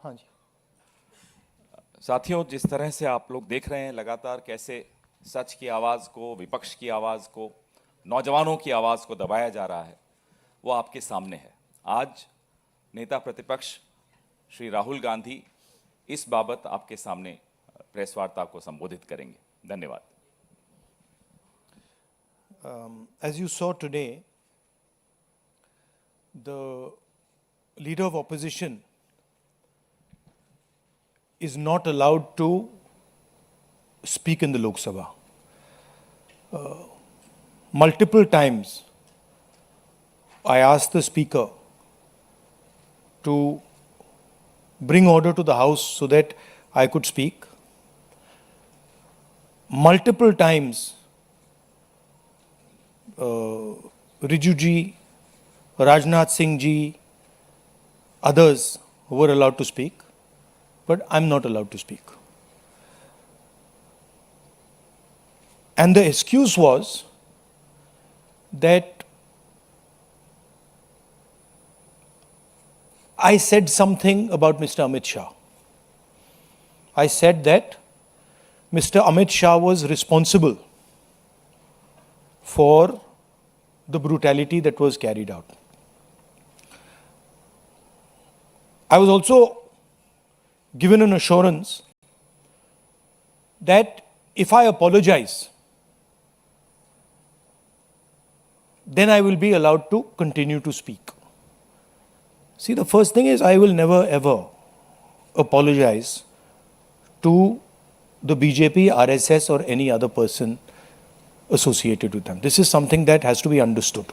हाँ जी। साथियों, जिस तरह से आप लोग देख रहे हैं लगातार कैसे सच की आवाज़ को, विपक्ष की आवाज़ को, नौजवानों की आवाज़ को दबाया जा रहा है, वो आपके सामने है। आज नेता प्रतिपक्ष श्री राहुल गांधी इस बाबत आपके सामने प्रेस वार्ता को संबोधित करेंगे। धन्यवाद। As you saw today, the leader of opposition is not allowed to speak in the Lok Sabha. Multiple times, I asked the speaker to bring order to the house so that I could speak. Multiple times, Riju ji, Rajnath Singh ji, others were allowed to speak, but I'm not allowed to speak. And the excuse was that I said something about Mr. Amit Shah. I said that Mr. Amit Shah was responsible for the brutality that was carried out. I was also given an assurance that if I apologize, then I will be allowed to continue to speak. See, the first thing is I will never ever apologize to the BJP, RSS or any other person associated with them. This is something that has to be understood.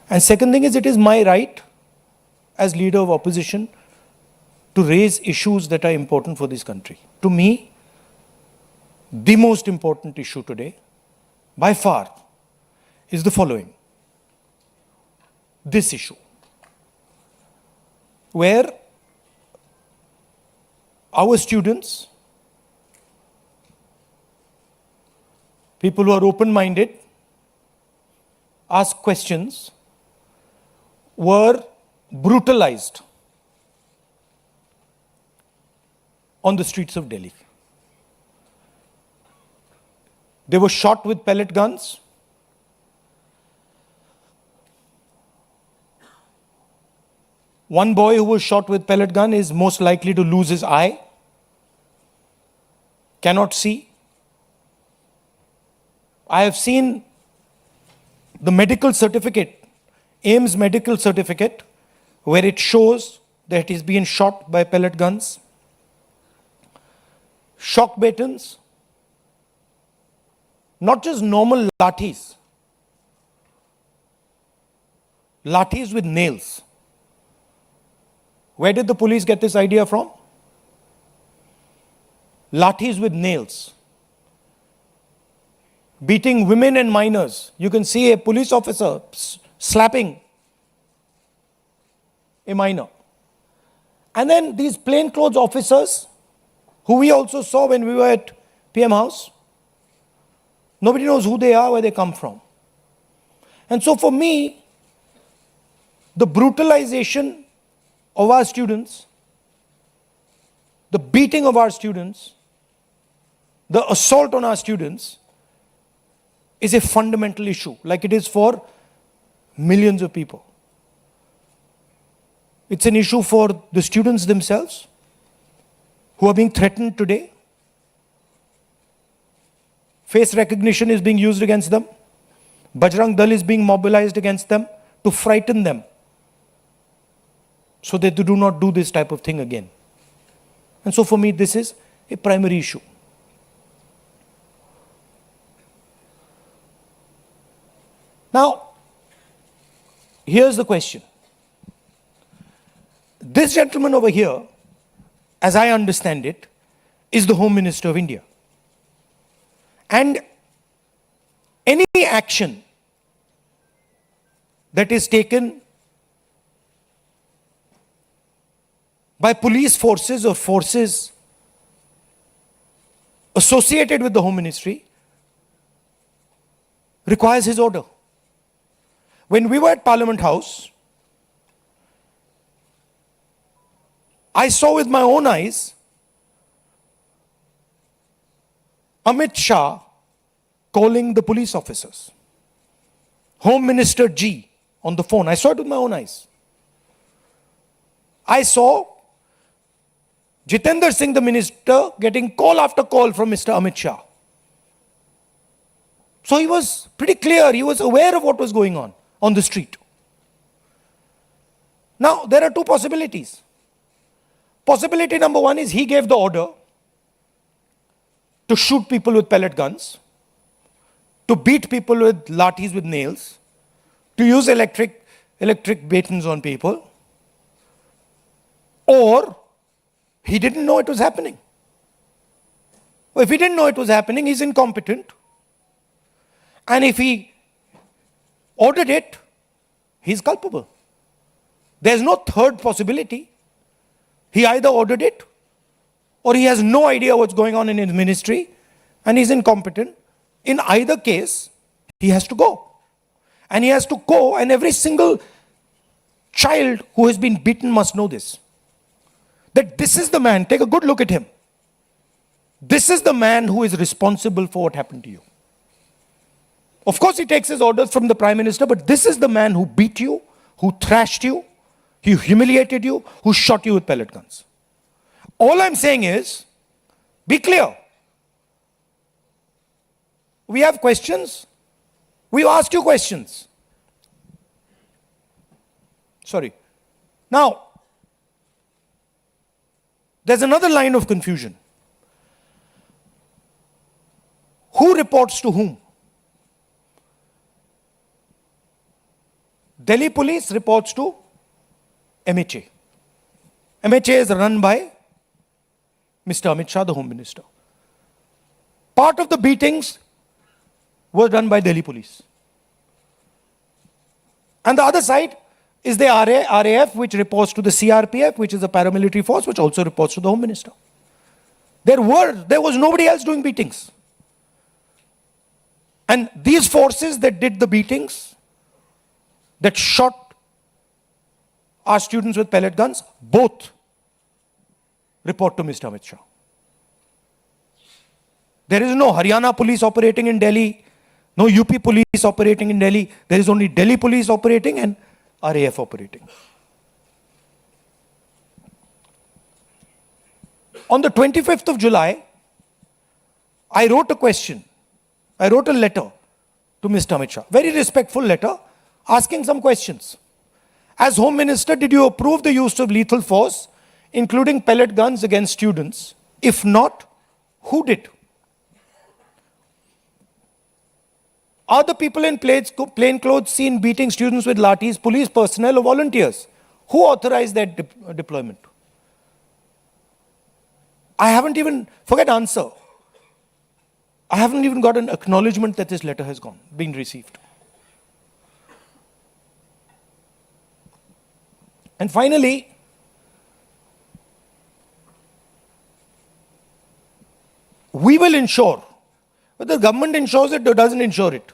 And second thing is, it is my right as leader of opposition to raise issues that are important for this country. To me, the most important issue today, by far, is the following. This issue, where our students, people who are open-minded, ask questions, were brutalized on the streets of Delhi. They were shot with pellet guns. One boy who was shot with pellet gun is most likely to lose his eye, cannot see. I have seen the medical certificate, AIIMS medical certificate, where it shows that he's been shot by pellet guns. Shock batons, not just normal lathis, lathis with nails. Where did the police get this idea from? Lathis with nails. Beating women and minors. You can see a police officer slapping a minor. And then these plainclothes officers, who we also saw when we were at PM House, nobody knows who they are, where they come from. And so for me, the brutalization of our students, the beating of our students, the assault on our students is a fundamental issue, like it is for millions of people. It's an issue for the students themselves who are being threatened today. Face recognition is being used against them. Bajrang Dal is being mobilized against them to frighten them so that they do not do this type of thing again. And so for me, this is a primary issue. Now, here's the question. This gentleman over here, as I understand it, is the Home Minister of India. And any action that is taken by police forces or forces associated with the Home Ministry requires his order. When we were at Parliament House, I saw with my own eyes Amit Shah calling the police officers, Home Minister G on the phone. I saw it with my own eyes. I saw Jitendra Singh, the minister, getting call after call from Mr. Amit Shah. So he was pretty clear, he was aware of what was going on the street. Now, there are two possibilities. Possibility number one is he gave the order to shoot people with pellet guns, to beat people with lathis with nails, to use electric batons on people, or he didn't know it was happening. Well, if he didn't know it was happening, he's incompetent. And if he ordered it, he's culpable. There's no third possibility. He either ordered it, or he has no idea what's going on in his ministry, and he's incompetent. In either case, he has to go. And he has to go, and every single child who has been beaten must know this. That this is the man, take a good look at him. This is the man who is responsible for what happened to you. Of course, he takes his orders from the Prime Minister, but this is the man who beat you, who thrashed you, who humiliated you, who shot you with pellet guns. All I'm saying is, be clear. We have questions. We've asked you questions. Sorry. Now, there's another line of confusion. Who reports to whom? Delhi police reports to MHA. MHA is run by Mr. Amit Shah, the Home Minister. Part of the beatings was done by Delhi police. And the other side is the RAF, which reports to the CRPF, which is a paramilitary force, which also reports to the Home Minister. There was nobody else doing beatings. And these forces that did the beatings, that shot our students with pellet guns, both report to Mr. Amit Shah. There is no Haryana police operating in Delhi, no UP police operating in Delhi. There is only Delhi police operating and RAF operating. On the 25th of July, I wrote a question. I wrote a letter to Mr. Amit Shah. Very respectful letter, asking some questions. As Home Minister, did you approve the use of lethal force, including pellet guns against students? If not, who did? Are the people in plain clothes seen beating students with lathis police personnel or volunteers? Who authorized that deployment? I haven't even, forget answer. I haven't even got an acknowledgement that this letter has been received. And finally, we will ensure, whether the government ensures it or doesn't ensure it,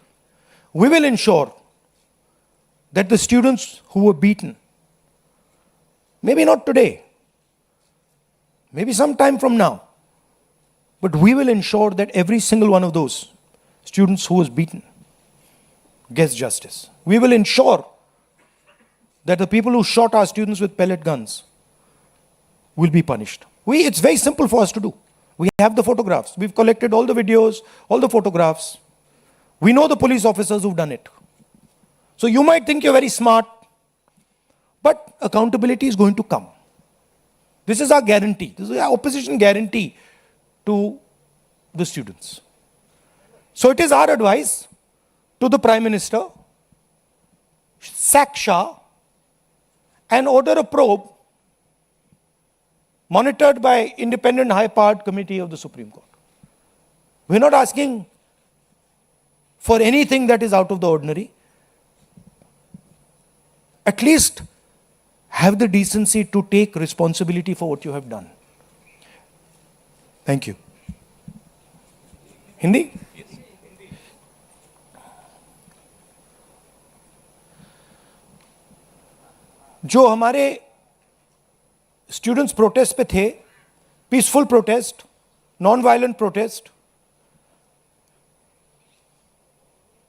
we will ensure that the students who were beaten, maybe not today, maybe some time from now, but we will ensure that every single one of those students who was beaten gets justice. We will ensure that the people who shot our students with pellet guns will be punished. It's very simple for us to do. We have the photographs. We've collected all the videos, all the photographs. We know the police officers who've done it. So you might think you're very smart, but accountability is going to come. This is our guarantee. This is our opposition guarantee to the students. So it is our advice to the Prime Minister, sack Shah and order a probe monitored by independent high-powered committee of the Supreme Court. We're not asking for anything that is out of the ordinary. At least have the decency to take responsibility for what you have done. Thank you. Hindi? जो हमारे students protest पे थे, peaceful protest, non violent protest,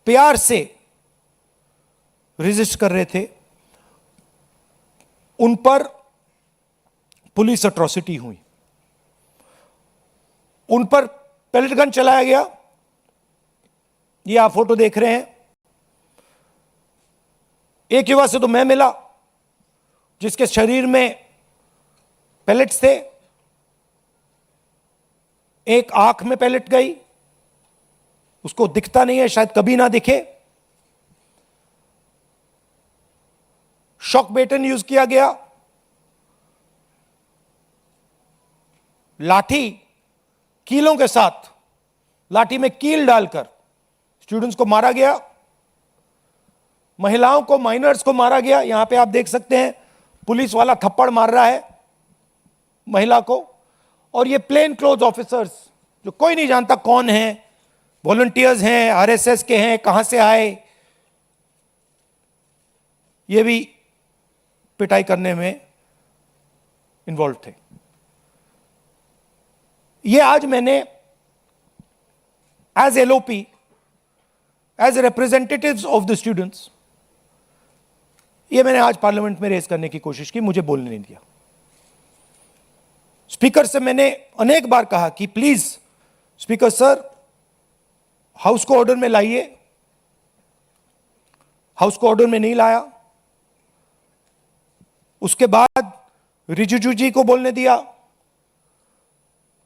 प्यार से resist कर रहे थे, उन पर पुलिस अट्रॉसिटी हुई, उन पर पेलेट गन चलाया गया। ये आप फोटो देख रहे हैं। एक युवा से तो मैं मिला जिसके शरीर में पेलेट्स थे, एक आंख में पेलेट गई, उसको दिखता नहीं है, शायद कभी ना दिखे। शॉक बेटन यूज किया गया, लाठी कीलों के साथ, लाठी में कील डालकर स्टूडेंट्स को मारा गया, महिलाओं को, माइनर्स को मारा गया। यहां पे आप देख सकते हैं पुलिस वाला थप्पड़ मार रहा है महिला को, और ये प्लेन क्लोथ ऑफिसर्स जो कोई नहीं जानता कौन है, वॉलंटियर्स हैं, आरएसएस के हैं, कहां से आए, ये भी पिटाई करने में इन्वॉल्व थे। ये आज मैंने as LOP, as representatives of the students, ये मैंने आज पार्लियामेंट में रेज करने की कोशिश की, मुझे बोलने नहीं दिया। स्पीकर से मैंने अनेक बार कहा कि प्लीज स्पीकर सर, हाउस को ऑर्डर में लाइए, हाउस को ऑर्डर में नहीं लाया। उसके बाद रिजिजू जी को बोलने दिया,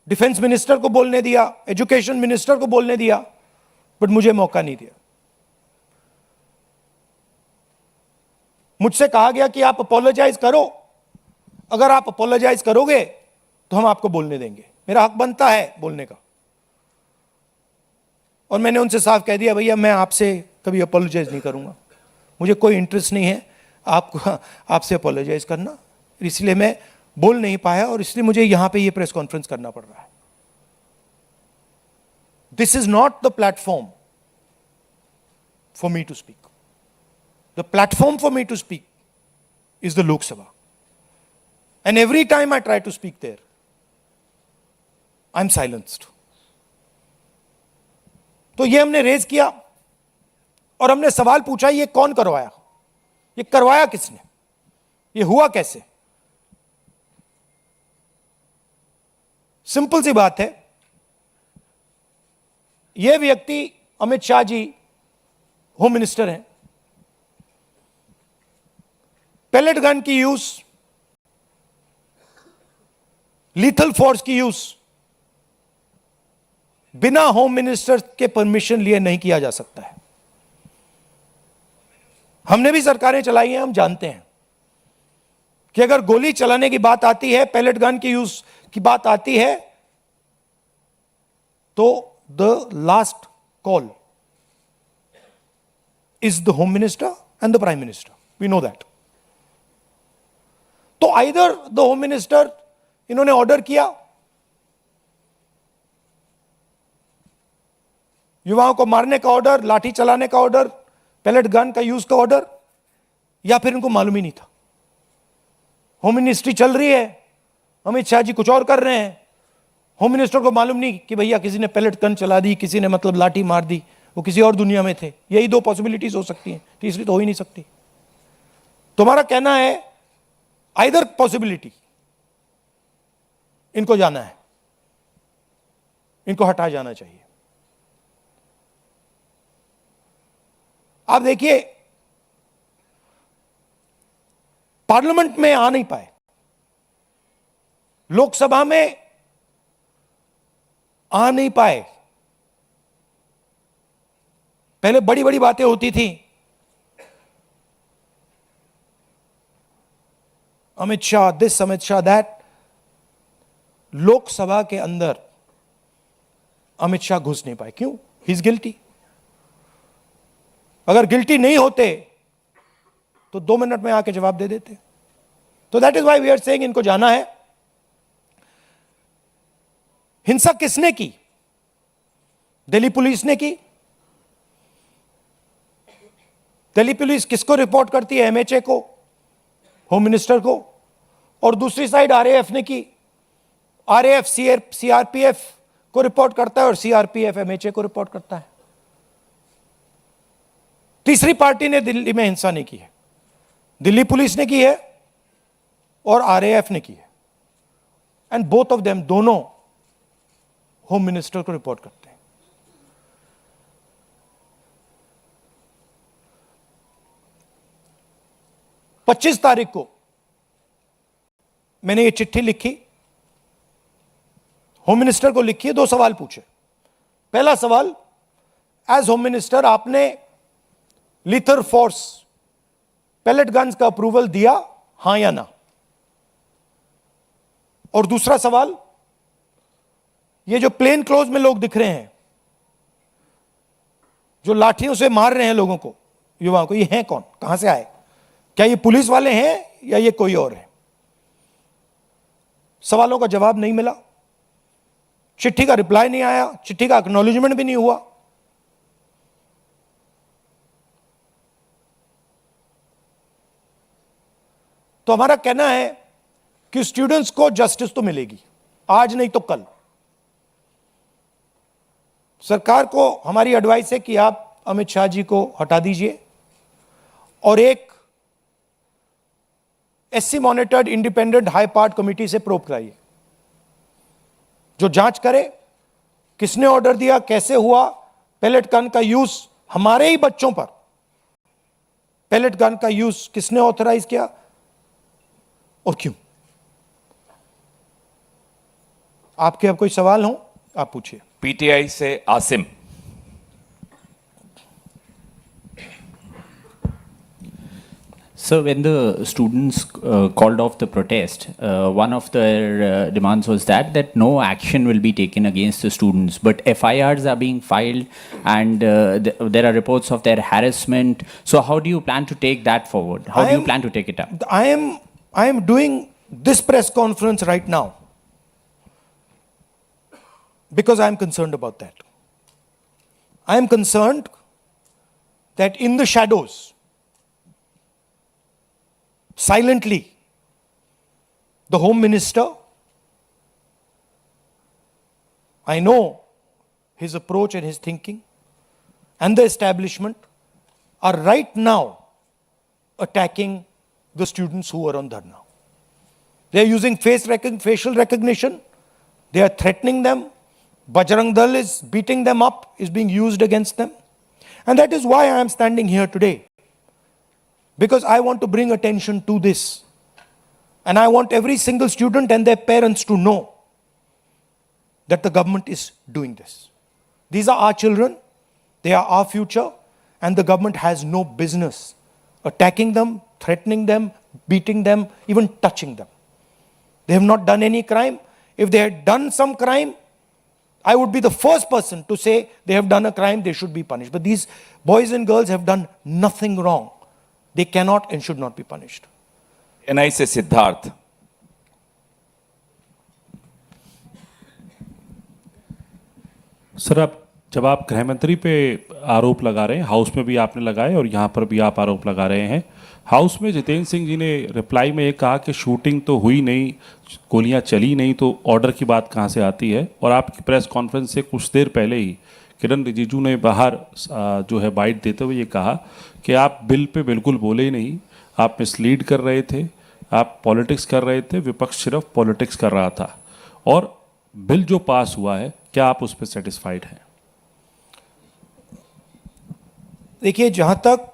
डिफेंस मिनिस्टर को बोलने दिया, एजुकेशन मिनिस्टर को बोलने दिया, बट मुझे मौका नहीं दिया। मुझसे कहा गया कि आप अपोलोजाइज करो, अगर आप अपोलोजाइज करोगे तो हम आपको बोलने देंगे। मेरा हक बनता है बोलने का, और मैंने उनसे साफ कह दिया, भैया मैं आपसे कभी अपोलोजाइज नहीं करूंगा, मुझे कोई इंटरेस्ट नहीं है आपको आपसे अपोलोजाइज करना, इसलिए मैं बोल नहीं पाया, और इसलिए मुझे यहां पे ये प्रेस कॉन्फ्रेंस करना पड़ रहा है। This is not the platform for me to speak. The platform for me to speak is the Lok Sabha, and every time I try to speak there, I am silenced. तो ये हमने रेज किया, और हमने सवाल पूछा, ये कौन करवाया, ये करवाया किसने, ये हुआ कैसे। सिंपल सी बात है, यह व्यक्ति अमित शाह जी होम मिनिस्टर हैं, पेलेट गन की यूज, लीथल फोर्स की यूज बिना होम मिनिस्टर के परमिशन लिए नहीं किया जा सकता है। हमने भी सरकारें चलाई हैं, हम जानते हैं कि अगर गोली चलाने की बात आती है, पेलेट गन की यूज की बात आती है, तो the last call is the home minister and the prime minister, we know that. तो आइदर द होम मिनिस्टर, इन्होंने ऑर्डर किया युवाओं को मारने का ऑर्डर, लाठी चलाने का ऑर्डर, पेलेट गन का यूज का ऑर्डर, या फिर इनको मालूम ही नहीं था। होम मिनिस्ट्री चल रही है, अमित शाह जी कुछ और कर रहे हैं, होम मिनिस्टर को मालूम नहीं कि भैया किसी ने पेलेट गन चला दी, किसी ने मतलब लाठी मार दी, वो किसी और दुनिया में थे। यही दो पॉसिबिलिटीज हो सकती हैं, तीसरी तो हो ही नहीं सकती। तुम्हारा कहना है आइदर पॉसिबिलिटी, इनको जाना है, इनको हटाया जाना चाहिए। आप देखिए, पार्लियामेंट में आ नहीं पाए, लोकसभा में आ नहीं पाए। पहले बड़ी बड़ी बातें होती थी, अमित शाह दिस, अमित शाह दैट। लोकसभा के अंदर अमित शाह घुस नहीं पाए, क्यों? He is guilty. अगर गिल्टी नहीं होते तो 2 मिनट में आके जवाब दे देते। तो that is why we are saying इनको जाना है। हिंसा किसने की? दिल्ली पुलिस ने की। दिल्ली पुलिस किसको रिपोर्ट करती है? एमएचए को, होम मिनिस्टर को। और दूसरी साइड आरएएफ ने की। आरएएफ सीआरपीएफ को रिपोर्ट करता है और सीआरपीएफ एमएचए को रिपोर्ट करता है। तीसरी पार्टी ने दिल्ली में हिंसा नहीं की है, दिल्ली पुलिस ने की है और आरएएफ ने की है। एंड बोथ ऑफ देम, दोनों होम मिनिस्टर को रिपोर्ट करते हैं। पच्चीस तारीख को मैंने ये चिट्ठी लिखी, होम मिनिस्टर को लिखी है, 2 सवाल पूछे। पहला सवाल, एज होम मिनिस्टर आपने लीथर फोर्स पेलेट गन्स का अप्रूवल दिया, हां या ना? और दूसरा सवाल, ये जो प्लेन क्लोज में लोग दिख रहे हैं, जो लाठियों से मार रहे हैं लोगों को, युवाओं को, ये हैं कौन, कहां से आए? क्या ये पुलिस वाले हैं या ये कोई और है? सवालों का जवाब नहीं मिला, चिट्ठी का रिप्लाई नहीं आया, चिट्ठी का एक्नॉलेजमेंट भी नहीं हुआ। तो हमारा कहना है कि स्टूडेंट्स को जस्टिस तो मिलेगी, आज नहीं तो कल। सरकार को हमारी एडवाइस है कि आप अमित शाह जी को हटा दीजिए और एक SC monitored independent high part committee से प्रोब कराइए, जो जांच करे किसने ऑर्डर दिया, कैसे हुआ, पेलेट गन का यूज हमारे ही बच्चों पर, पेलेट गन का यूज किसने ऑथराइज किया और क्यों। आपके अब कोई सवाल हो आप पूछिए। पीटीआई से Asim. So when the students called off the protest, one of their demands was that no action will be taken against the students, but FIRs are being filed and there are reports of their harassment. So how do you plan to take that forward? How do you plan to take it up? I am doing this press conference right now because I am concerned about that. I am concerned that in the shadows, silently, the Home Minister, I know his approach and his thinking, and the establishment are right now attacking the students who are on dharna. They are using facial recognition. They are threatening them. Bajrang Dal is beating them up, is being used against them. And that is why I am standing here today. Because I want to bring attention to this. And I want every single student and their parents to know that the government is doing this. These are our children. They are our future. And the government has no business attacking them, threatening them, beating them, even touching them. They have not done any crime. If they had done some crime, I would be the first person to say they have done a crime, they should be punished. But these boys and girls have done nothing wrong. They cannot and should not be punished. ANI से Siddharth. Sir, जब आप गृह मंत्री पे आरोप लगा रहे हैं, हाउस में भी आपने लगाए और यहाँ पर भी आप आरोप लगा रहे हैं। हाउस में जितेंद्र सिंह जी ने रिप्लाई में ये कहा कि शूटिंग तो हुई नहीं, गोलियाँ चली नहीं, तो ऑर्डर की बात कहाँ से आती है। और आपकी प्रेस कॉन्फ्रेंस से कुछ देर पहले ही किरण रिजिजू ने बाहर जो है बाइट देते हुए ये कहा कि आप बिल पे बिल्कुल बोले ही नहीं, आप मिसलीड कर रहे थे, आप पॉलिटिक्स कर रहे थे, विपक्ष सिर्फ पॉलिटिक्स कर रहा था। और बिल जो पास हुआ है, क्या आप उस पर सेटिस्फाइड हैं? देखिए, जहां तक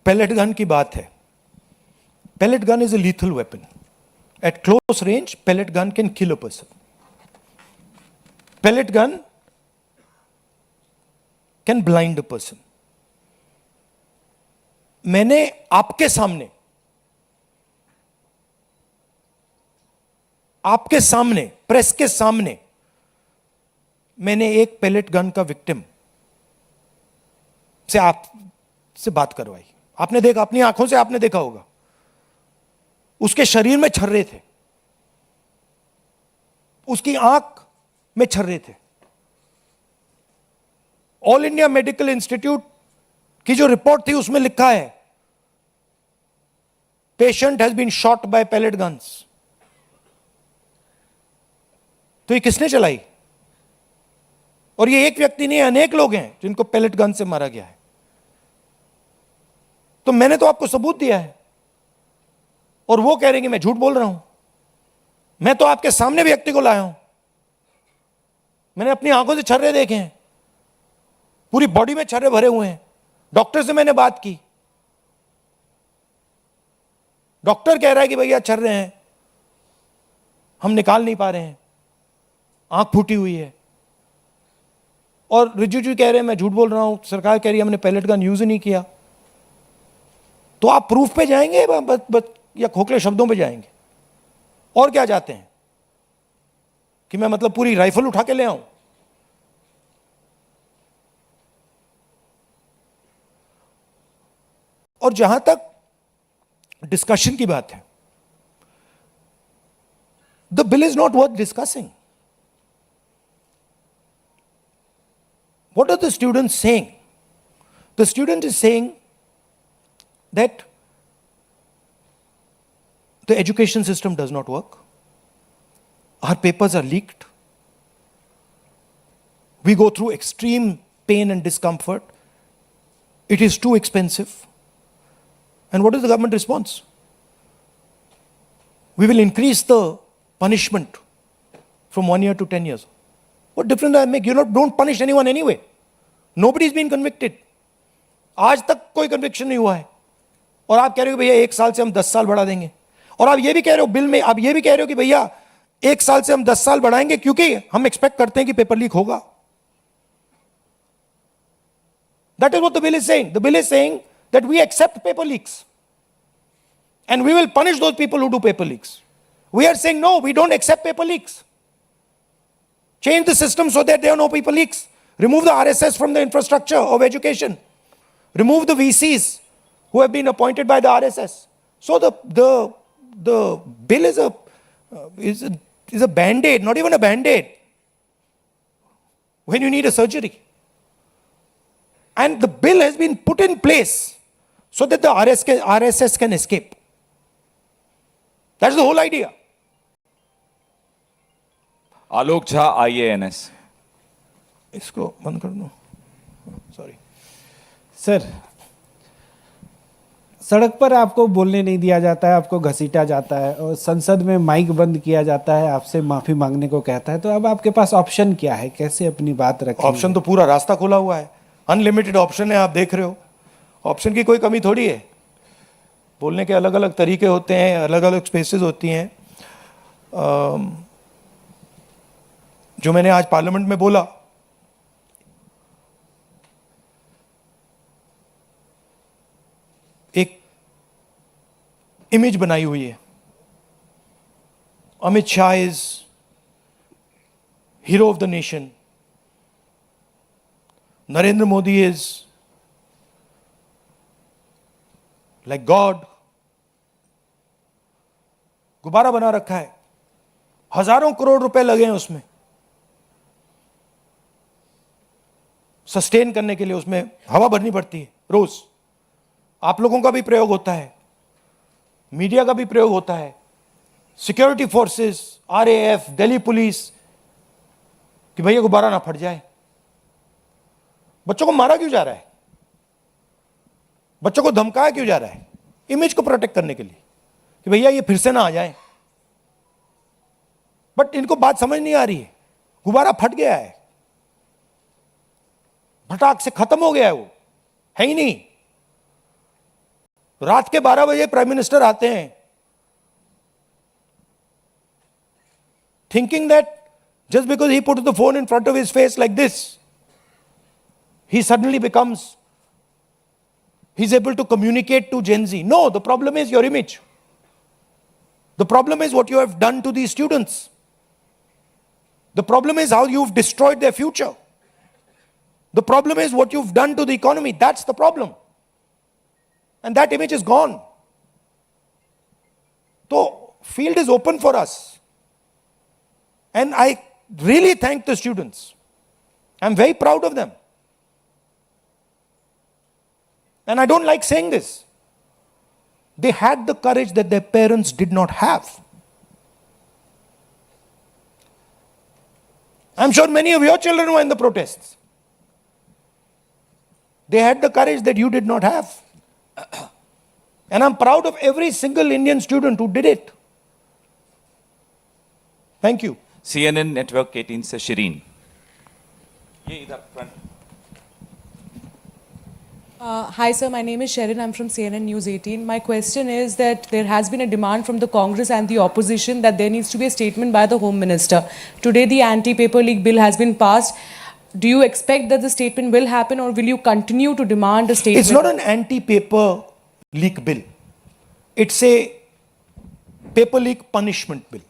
पेलेट गन की बात है, pellet gun is a lethal weapon. At close range, pellet gun can kill a person. Pellet gun can blind a person. मैंने आपके सामने प्रेस के सामने मैंने एक पेलेट गन का विक्टिम से आपसे बात करवाई. आपने देखा, अपनी आंखों से आपने देखा होगा, उसके शरीर में छर्रे थे, उसकी आंख में छर्रे थे. ऑल इंडिया मेडिकल इंस्टीट्यूट की जो रिपोर्ट थी उसमें लिखा है patient has been shot by pellet guns. तो ये किसने चलाई? और ये एक व्यक्ति नहीं, अनेक लोग हैं जिनको पैलेट गन से मारा गया है। तो मैंने तो आपको सबूत दिया है, और वो कह रहे हैं कि मैं झूठ बोल रहा हूं। मैं तो आपके सामने व्यक्ति को लाया हूं, मैंने अपनी आंखों से छर्रे देखे हैं, पूरी बॉडी में छर्रे भरे हुए हैं। डॉक्टर से मैंने बात की, डॉक्टर कह रहा है कि भैया छर्रे हैं, हम निकाल नहीं पा रहे हैं, आंख फूटी हुई है। और रिजिजू कह रहे हैं मैं झूठ बोल रहा हूं, सरकार कह रही है हमने पैलेट गन यूज ही नहीं किया। तो आप प्रूफ पे जाएंगे या खोखले शब्दों पे जाएंगे? और क्या चाहते हैं कि मैं मतलब पूरी राइफल उठा के ले आऊं? और जहां तक डिस्कशन की बात है, the bill is not worth discussing. What are the students saying? The student is saying that the education system does not work. Our papers are leaked. We go through extreme pain and discomfort. It is too expensive. And what is the government response? We will increase the punishment from 1 year to 10 years. What difference does that make? You don't punish anyone anyway. Nobody's been convicted. आज तक कोई conviction नहीं हुआ है, और आप कह रहे हो भैया 1 साल से हम 10 साल बढ़ा देंगे। और आप ये भी कह रहे हो बिल में, आप ये भी कह रहे हो कि भैया 1 साल से हम 10 साल बढ़ाएंगे क्योंकि हम एक्सपेक्ट करते हैं कि पेपर लीक होगा। That is what the bill is saying. The bill is saying that we accept paper leaks and we will punish those people who do paper leaks. We are saying no, we don't accept paper leaks. Change the system so that there are no paper leaks. Remove the RSS from the infrastructure of education. Remove the VCs who have been appointed by the RSS. So the bill is a band-aid, not even a band-aid, when you need a surgery. And the bill has been put in place so that the RSS can escape. That's the whole idea. Alok Jha IANS। इसको बंद कर दो, sorry sir. सड़क पर आपको बोलने नहीं दिया जाता है, आपको घसीटा जाता है, और संसद में माइक बंद किया जाता है, आपसे माफी मांगने को कहता है। तो अब आपके पास ऑप्शन क्या है, कैसे अपनी बात रखें? ऑप्शन तो पूरा रास्ता खुला हुआ है, अनलिमिटेड ऑप्शन है, आप देख रहे हो। ऑप्शन की कोई कमी थोड़ी है। बोलने के अलग अलग तरीके होते हैं, अलग अलग स्पेसेस होती हैं। जो मैंने आज पार्लियामेंट में बोला, एक इमेज बनाई हुई है। Amit Shah is hero of the nation, Narendra Modi is like God. गुब्बारा बना रखा है, हजारों करोड़ रुपए लगे हैं उसमें, सस्टेन करने के लिए उसमें हवा भरनी पड़ती है रोज। आप लोगों का भी प्रयोग होता है, मीडिया का भी प्रयोग होता है, security forces, RAF, Delhi police, कि भैया गुब्बारा ना फट जाए। बच्चों को मारा क्यों जा रहा है? बच्चों को धमकाया क्यों जा रहा है? इमेज को प्रोटेक्ट करने के लिए कि भैया ये फिर से ना आ जाए। बट इनको बात समझ नहीं आ रही है। गुब्बारा फट गया है, फटाक से खत्म हो गया है, वो है ही नहीं। रात के 12 बजे प्राइम मिनिस्टर आते हैं, thinking that just because he put the phone in front of his face like this, he suddenly becomes, he's able to communicate to Gen Z. No, the problem is your image. The problem is what you have done to these students. The problem is how you've destroyed their future. The problem is what you've done to the economy. That's the problem. And that image is gone. So, field is open for us. And I really thank the students. I'm very proud of them. And I don't like saying this. They had the courage that their parents did not have. I'm sure many of your children were in the protests. They had the courage that you did not have. And I'm proud of every single Indian student who did it. Thank you. CNN network 18 से शिरीन, ये इधर front. Hi sir, my name is Sharon. I'm from CNN News 18. My question is that there has been a demand from the Congress and the opposition that there needs to be a statement by the Home Minister. Today the anti-paper leak bill has been passed. Do you expect that the statement will happen, or will you continue to demand a statement? It's not an anti-paper leak bill. It's a paper leak punishment bill.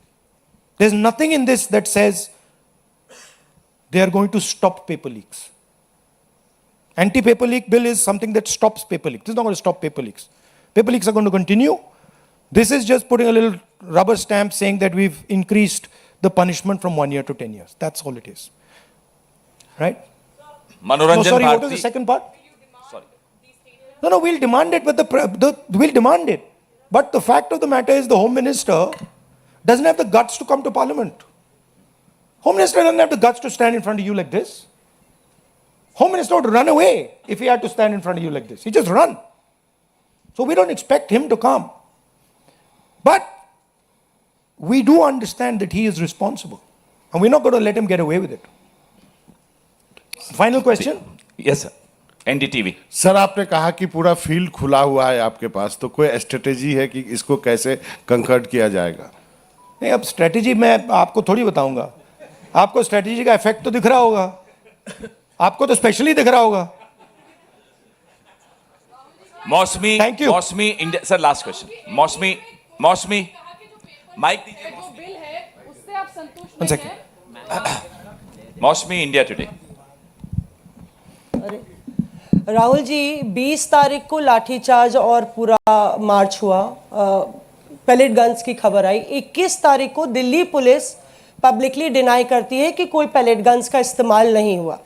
There's nothing in this that says they are going to stop paper leaks. Anti-paper leak bill is something that stops paper leaks. This is not going to stop paper leaks. Paper leaks are going to continue. This is just putting a little rubber stamp saying that we've increased the punishment from 1 year to 10 years. That's all it is. Right? No, मनोरंजन sorry, what was the Bharti, second part? sorry, No, we'll demand it, but we'll demand it. But the fact of the matter is the Home Minister doesn't have the guts to come to Parliament. Home Minister doesn't have the guts to stand in front of you like this. Home Minister would run away if he had to stand in front of you like this. He just run. So we don't expect him to come. But we do understand that he is responsible. And we're not going to let him get away with it. Final question? Yes sir, NDTV. Sir आपने कहा कि पूरा field खुला हुआ है आपके पास, तो कोई स्ट्रेटेजी है कि इसको कैसे कंकर्ड किया जाएगा? नहीं, अब स्ट्रेटेजी मैं आपको थोड़ी बताऊंगा। आपको स्ट्रेटेजी का इफेक्ट तो दिख रहा होगा, आपको तो स्पेशली दिख रहा होगा। मौसमी, Thank you. मौसमी इंडिया, सर लास्ट क्वेश्चन। मौसमी माइक दीजिए। जो बिल है उससे आप संतुष्ट One नहीं second. हैं? मौसमी इंडिया टुडे। राहुल जी, 20 तारीख को लाठीचार्ज और पूरा मार्च हुआ, पैलेट गन्स की खबर आई। 21 तारीख को दिल्ली पुलिस पब्लिकली डिनाई करती है कि कोई पैलेट गन्स का इस्तेमाल नहीं हुआ,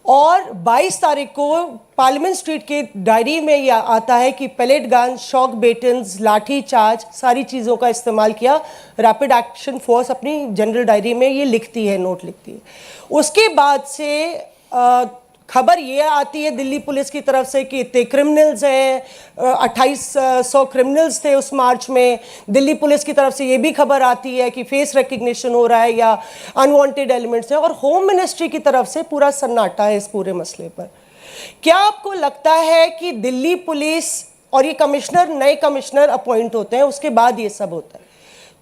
और 22 तारीख को पार्लियामेंट स्ट्रीट के डायरी में यह आता है कि पैलेट गन, शॉक बेटन्स, लाठीचार्ज, सारी चीज़ों का इस्तेमाल किया। रैपिड एक्शन फोर्स अपनी जनरल डायरी में ये लिखती है, नोट लिखती है। उसके बाद से खबर ये आती है दिल्ली पुलिस की तरफ से कि इतने क्रिमिनल्स हैं, 2800 क्रिमिनल्स थे उस मार्च में। दिल्ली पुलिस की तरफ से ये भी खबर आती है कि फेस रिकग्निशन हो रहा है या अनवांटेड एलिमेंट्स हैं, और होम मिनिस्ट्री की तरफ से पूरा सन्नाटा है इस पूरे मसले पर। क्या आपको लगता है कि दिल्ली पुलिस और ये कमिश्नर, नए कमिश्नर अपॉइंट होते हैं, उसके बाद ये सब होता है,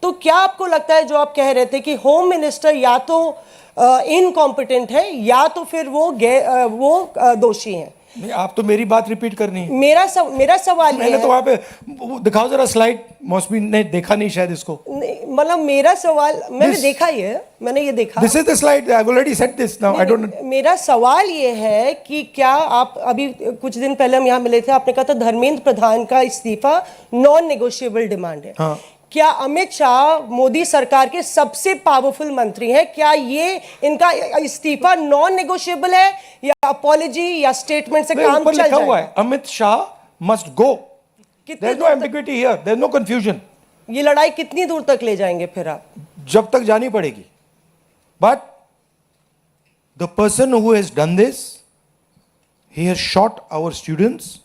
तो क्या आपको लगता है जो आप कह रहे थे कि होम मिनिस्टर या तो इनकॉम्पिटेंट है या तो फिर वो दोषी हैं? नहीं, आप तो मेरी बात रिपीट करनी है। मेरा सवाल ये मैंने है, तो वहां पे दिखाओ जरा स्लाइड। मौसमी ने देखा नहीं शायद इसको। मतलब मेरा सवाल, मैंने देखा ही है, मैंने ये देखा। This is the slide, I have already said this now, I don't. मेरा सवाल ये है कि क्या आप, अभी कुछ दिन पहले हम यहाँ मिले थे, आपने कहा था धर्मेंद्र प्रधान का इस्तीफा नॉन नेगोशिएबल डिमांड है। हाँ। क्या अमित शाह मोदी सरकार के सबसे पावरफुल मंत्री हैं, क्या ये इनका इस्तीफा नॉन नेगोशिएबल है या अपॉलॉजी या स्टेटमेंट से काम ऊपर चल लिखा हुआ जाएगा? है अमित शाह मस्ट गो। कितनी देयर इज नो दूर तक ambiguity here, there is no confusion. ये लड़ाई कितनी दूर तक ले जाएंगे फिर आप? जब तक जानी पड़ेगी। But the person who has done this, he has shot our students,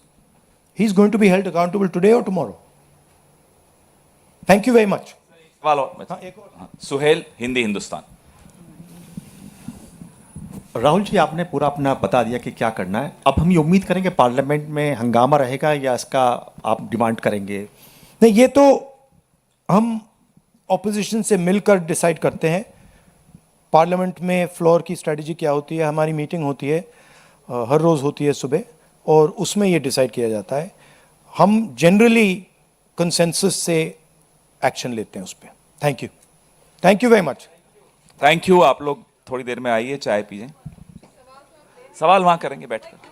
he is going to be held accountable today और tomorrow. Thank you very much. सवाल और, हाँ, सुहेल, हिंदी हिंदुस्तान। राहुल जी, आपने पूरा अपना बता दिया कि क्या करना है। अब हम ये उम्मीद करेंगे पार्लियामेंट में हंगामा रहेगा या इसका आप डिमांड करेंगे? नहीं, ये तो हम ऑपोजिशन से मिलकर डिसाइड करते हैं। पार्लियामेंट में फ्लोर की स्ट्रेटजी क्या होती है, हमारी मीटिंग होती है, हर रोज़ होती है सुबह, और उसमें ये डिसाइड किया जाता है। हम जनरली कंसेंसस से एक्शन लेते हैं उस पर। Thank you very much. Thank you. आप लोग थोड़ी देर में आइए, चाय पीजिए, सवाल वहां करेंगे बैठकर।